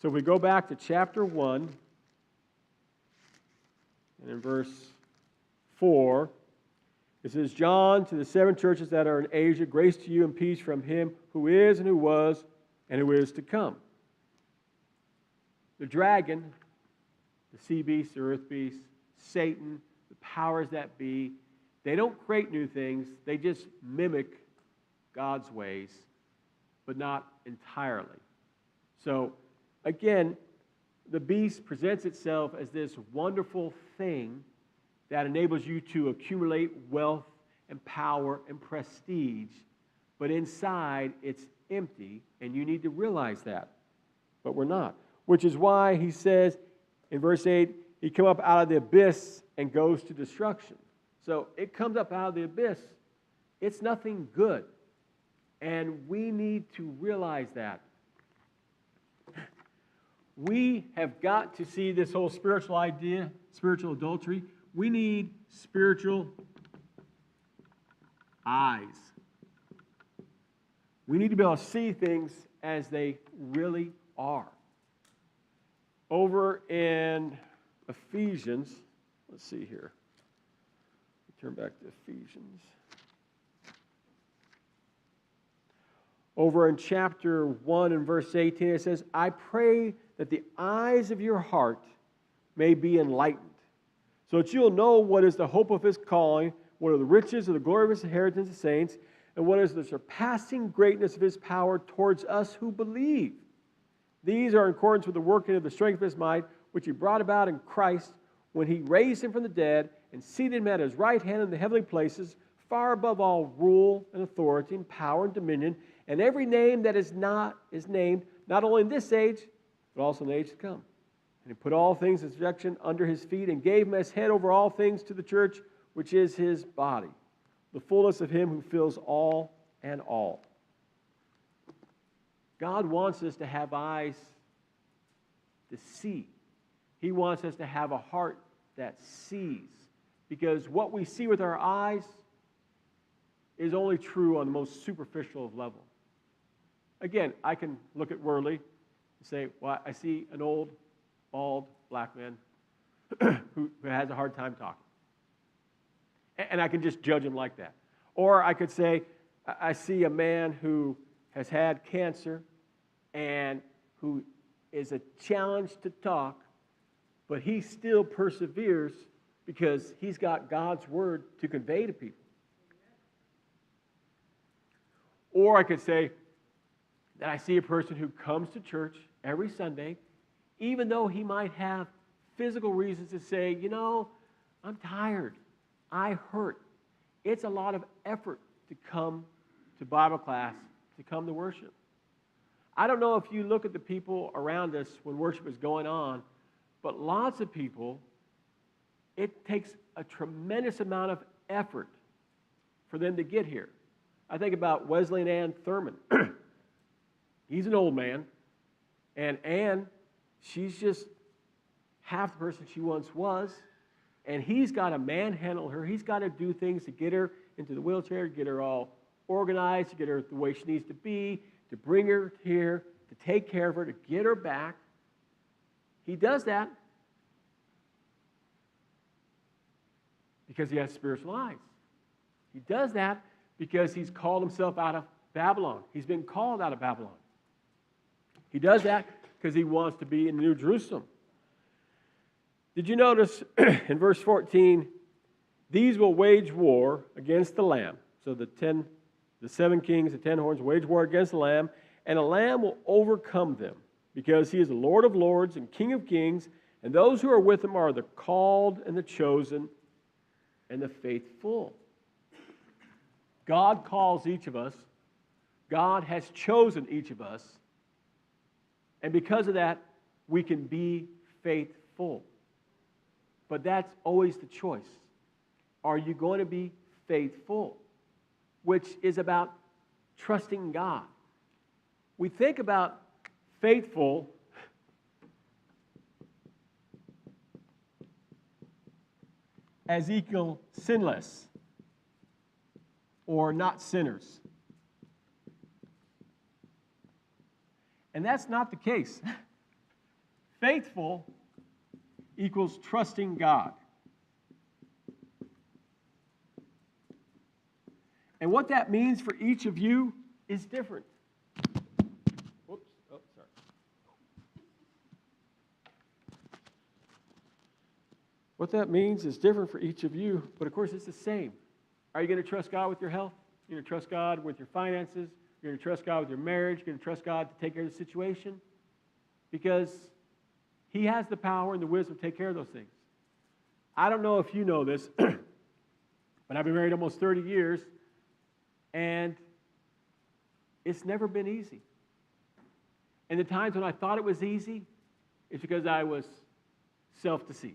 So if we go back to chapter 1, and in verse 4, it says, John, to the 7 churches that are in Asia, grace to you and peace from him who is and who was and who is to come. The dragon, the sea beast, the earth beast, Satan, the powers that be, they don't create new things. They just mimic God's ways, but not entirely. So, again, the beast presents itself as this wonderful thing that enables you to accumulate wealth and power and prestige, but inside it's empty, and you need to realize that. But we're not. Which is why he says in verse 8, he come up out of the abyss and goes to destruction. So it comes up out of the abyss. It's nothing good. And we need to realize that. We have got to see this whole spiritual idea, spiritual adultery. We need spiritual eyes. We need to be able to see things as they really are. Over in Ephesians, let's see here. Turn back to Ephesians. Over in chapter 1 and verse 18, it says, I pray that the eyes of your heart may be enlightened, so that you'll know what is the hope of his calling, what are the riches of the glory of his inheritance of saints, and what is the surpassing greatness of his power towards us who believe. These are in accordance with the working of the strength of his might, which he brought about in Christ when he raised him from the dead and seated him at his right hand in the heavenly places, far above all rule and authority and power and dominion, and every name that is named, not only in this age, but also in the age to come. And he put all things in subjection under his feet and gave him as head over all things to the church, which is his body, the fullness of him who fills all and all. God wants us to have eyes to see. He wants us to have a heart that sees. Because what we see with our eyes is only true on the most superficial of level. Again, I can look at worldly and say, well, I see an old, bald, black man who has a hard time talking. And I can just judge him like that. Or I could say, I see a man who has had cancer and who is a challenge to talk, but he still perseveres because he's got God's word to convey to people. Or I could say that I see a person who comes to church every Sunday, even though he might have physical reasons to say, you know, I'm tired, I hurt. It's a lot of effort to come to Bible class, to come to worship. I don't know if you look at the people around us when worship is going on, but lots of people, it takes a tremendous amount of effort for them to get here. I think about Wesley and Ann Thurman. He's an old man, and Ann, she's just half the person she once was, and he's got to manhandle her. He's got to do things to get her into the wheelchair, get her all organized, to get her the way she needs to be, to bring her here, to take care of her, to get her back. He does that because he has spiritual eyes. He does that because he's called himself out of Babylon. He's been called out of Babylon. He does that because he wants to be in New Jerusalem. Did you notice in verse 14, these will wage war against the Lamb. So the 7 kings, the 10 horns, wage war against the Lamb, and the Lamb will overcome them, because he is the Lord of lords and King of kings, and those who are with him are the called and the chosen and the faithful. God calls each of us. God has chosen each of us. And because of that, we can be faithful. But that's always the choice. Are you going to be faithful? Which is about trusting God. We think about faithful as equal sinless or not sinners. And that's not the case. Faithful equals trusting God. And what that means for each of you is different. Whoops. Oh, sorry. What that means is different for each of you, but of course it's the same. Are you going to trust God with your health? You're going to trust God with your finances? You're going to trust God with your marriage? You're going to trust God to take care of the situation? Because he has the power and the wisdom to take care of those things. I don't know if you know this, but I've been married almost 30 years, and it's never been easy. And the times when I thought it was easy, it's because I was self-deceived.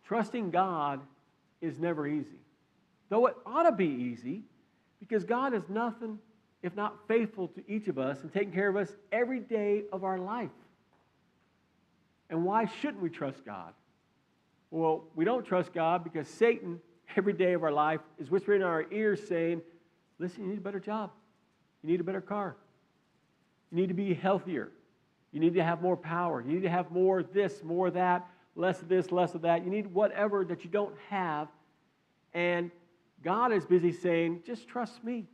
Trusting God is never easy. Though it ought to be easy, Because God is nothing if not faithful to each of us and taking care of us every day of our life. And why shouldn't we trust God? Well, we don't trust God because Satan, every day of our life, is whispering in our ears saying, listen, you need a better job. You need a better car. You need to be healthier. You need to have more power. You need to have more of this, more of that, less of this, less of that. You need whatever that you don't have. And God is busy saying, just trust me.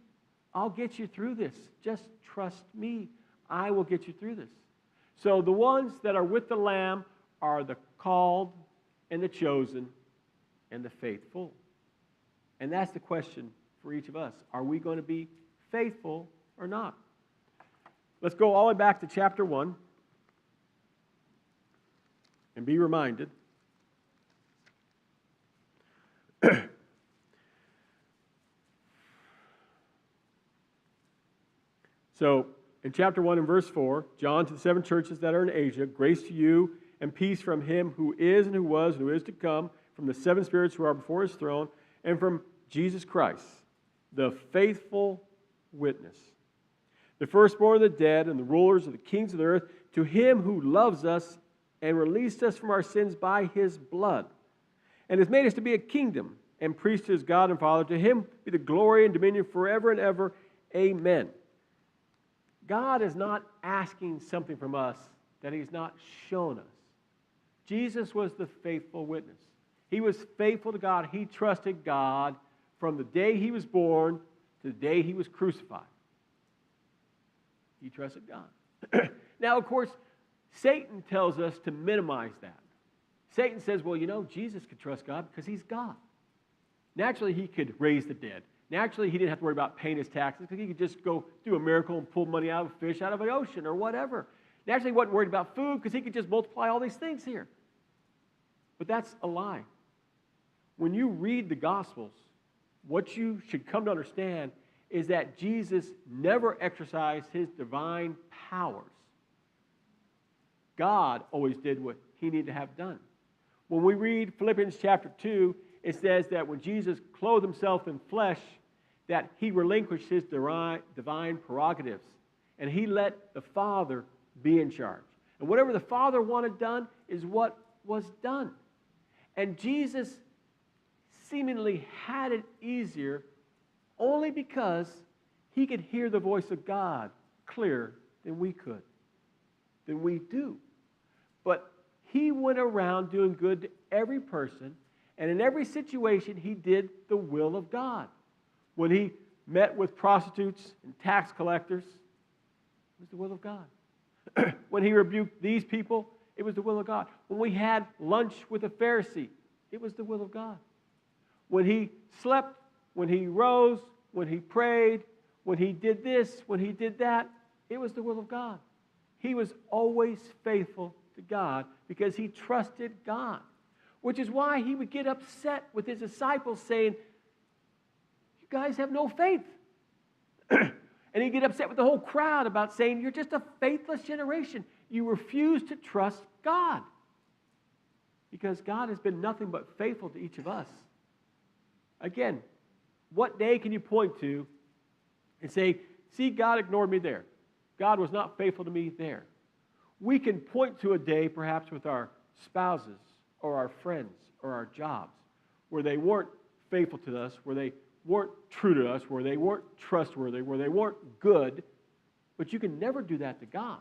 I'll get you through this. Just trust me. I will get you through this. So the ones that are with the Lamb are the called and the chosen and the faithful. And that's the question for each of us. Are we going to be faithful or not? Let's go all the way back to chapter 1 and be reminded. So, in chapter 1 and verse 4, John to the 7 churches that are in Asia, grace to you and peace from him who is and who was and who is to come, from the 7 spirits who are before his throne, and from Jesus Christ, the faithful witness, the firstborn of the dead and the rulers of the kings of the earth, to him who loves us and released us from our sins by his blood, and has made us to be a kingdom and priest to his God and Father. To him be the glory and dominion forever and ever. Amen. God is not asking something from us that he's not shown us. Jesus was the faithful witness. He was faithful to God. He trusted God from the day he was born to the day he was crucified. He trusted God. Now, of course, Satan tells us to minimize that. Satan says, well, you know, Jesus could trust God because he's God. Naturally, he could raise the dead. Naturally, he didn't have to worry about paying his taxes because he could just go do a miracle and pull money out of a fish out of an ocean or whatever. Naturally, he wasn't worried about food because he could just multiply all these things here. But that's a lie. When you read the Gospels, what you should come to understand is that Jesus never exercised his divine powers. God always did what he needed to have done. When we read Philippians chapter 2, it says that when Jesus clothed himself in flesh, that he relinquished his divine prerogatives, and he let the Father be in charge. And whatever the Father wanted done is what was done. And Jesus seemingly had it easier only because he could hear the voice of God clearer than we could, than we do. But he went around doing good to every person, and in every situation he did the will of God. When he met with prostitutes and tax collectors, it was the will of God. When he rebuked these people, it was the will of God. When we had lunch with a Pharisee, it was the will of God. When he slept, when he rose, when he prayed, when he did this, when he did that, it was the will of God. He was always faithful to God because he trusted God, which is why he would get upset with his disciples saying, you guys have no faith. And he'd get upset with the whole crowd about saying, you're just a faithless generation. You refuse to trust God. Because God has been nothing but faithful to each of us. Again, what day can you point to and say, see, God ignored me there. God was not faithful to me there. We can point to a day, perhaps with our spouses or our friends or our jobs, where they weren't faithful to us, where they weren't true to us, where they weren't trustworthy, where they weren't good, but you can never do that to God.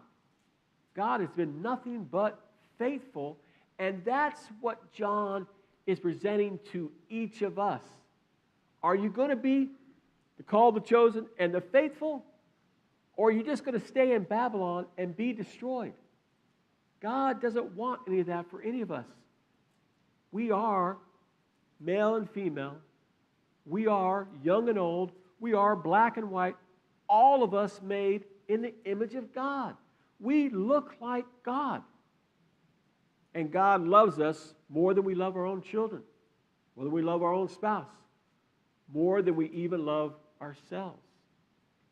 God has been nothing but faithful, and that's what John is presenting to each of us. Are you going to be the called, the chosen, and the faithful, or are you just going to stay in Babylon and be destroyed? God doesn't want any of that for any of us. We are male and female. We are young and old. We are black and white. All of us made in the image of God. We look like God. And God loves us more than we love our own children, more than we love our own spouse, more than we even love ourselves.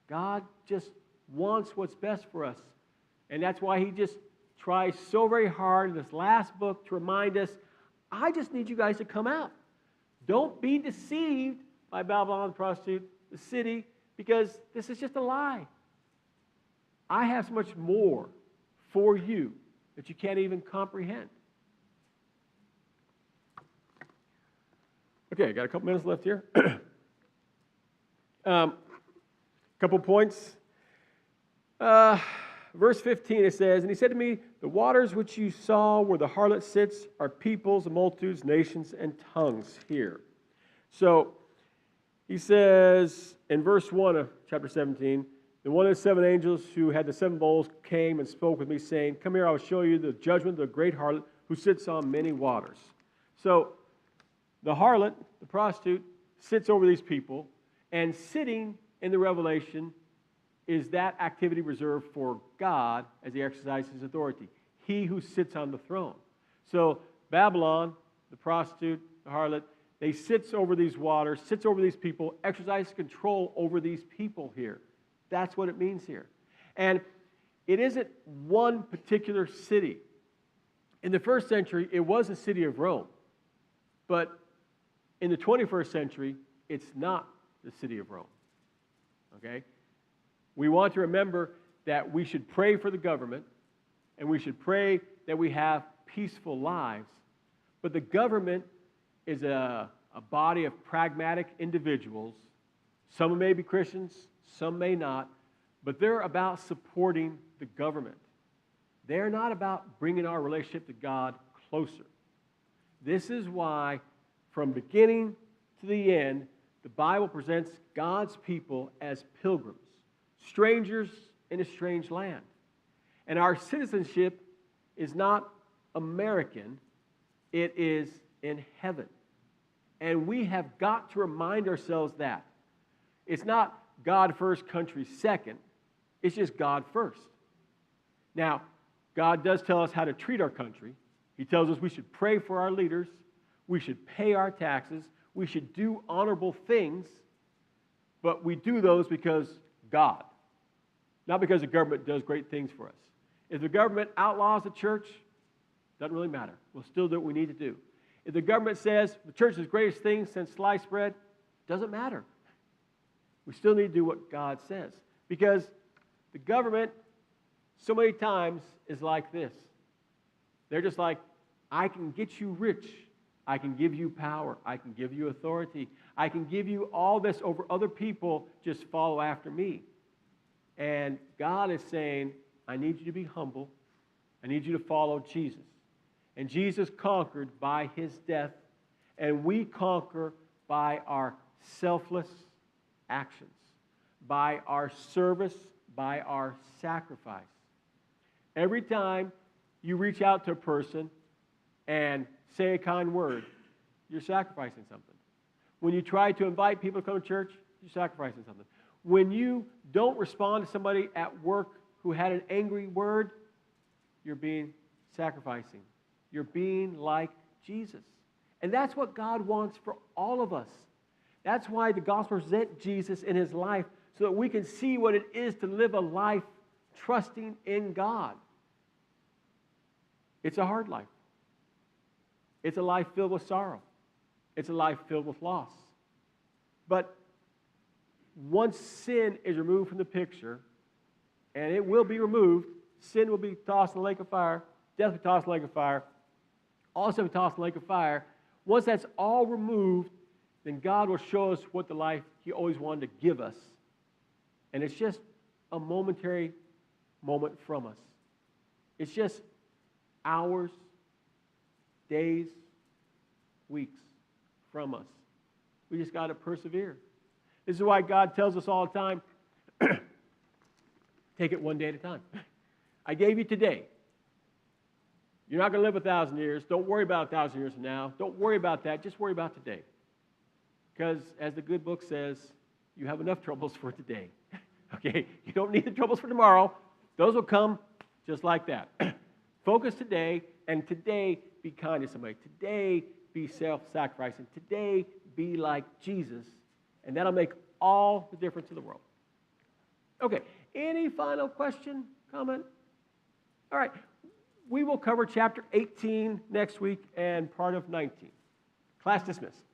God just wants what's best for us. And that's why he just tries so very hard in this last book to remind us, I just need you guys to come out. Don't be deceived by Babylon the prostitute. the city, because this is just a lie. I have so much more for you that you can't even comprehend. Okay, got a couple minutes left here. Couple points. Verse 15, it says, "And he said to me, the waters which you saw where the harlot sits are peoples, multitudes, nations, and tongues here." So, he says in verse 1 of chapter 17, "And one of the seven angels who had the seven bowls came and spoke with me, saying, Come here, I will show you the judgment of the great harlot who sits on many waters." So, the harlot, the prostitute, sits over these people, and sitting in the Revelation is that activity reserved for God as he exercises his authority. He who sits on the throne. So Babylon, the prostitute, the harlot, they sits over these waters, sits over these people, exercises control over these people here. That's what it means here. And it isn't one particular city. In the first century, it was the city of Rome. But in the 21st century, it's not the city of Rome. Okay? We want to remember that we should pray for the government, and we should pray that we have peaceful lives. But the government is a body of pragmatic individuals. Some may be Christians, some may not, but they're about supporting the government. They're not about bringing our relationship to God closer. This is why, from beginning to the end, the Bible presents God's people as pilgrims, strangers in a strange land. And our citizenship is not American, it is in heaven. And we have got to remind ourselves that. It's not God first, country second. It's just God first. Now, God does tell us how to treat our country. He tells us we should pray for our leaders, we should pay our taxes, we should do honorable things, but we do those because God, not because the government does great things for us. If the government outlaws the church, doesn't really matter. We'll still do what we need to do. If the government says the church is the greatest thing since sliced bread, doesn't matter. We still need to do what God says. Because the government, so many times, is like this. They're just like, I can get you rich. I can give you power. I can give you authority. I can give you all this over other people. Just follow after me. And God is saying, I need you to be humble. I need you to follow Jesus. And Jesus conquered by his death, and we conquer by our selfless actions, by our service, by our sacrifice. Every time you reach out to a person and say a kind word, you're sacrificing something. When you try to invite people to come to church, you're sacrificing something. When you don't respond to somebody at work who had an angry word, you're being sacrificing. You're being like Jesus. And that's what God wants for all of us. That's why the gospel presents Jesus in his life, so that we can see what it is to live a life trusting in God. It's a hard life. It's a life filled with sorrow. It's a life filled with loss. But once sin is removed from the picture, and it will be removed, sin will be tossed in the lake of fire, death will be tossed in the lake of fire, also be tossed in the lake of fire. Once that's all removed, then God will show us what the life he always wanted to give us. And it's just a momentary moment from us. It's just hours, days, weeks from us. We just got to persevere. This is why God tells us all the time, take it one day at a time. I gave you today. You're not going to live 1,000 years. Don't worry about 1,000 years from now. Don't worry about that. Just worry about today. Because as the good book says, you have enough troubles for today. Okay? You don't need the troubles for tomorrow. Those will come just like that. Focus today, and today be kind to somebody. Today be self-sacrificing. Today be like Jesus, and that'll make all the difference in the world. Okay, any final question, comment? All right, we will cover chapter 18 next week and part of 19. Class dismissed.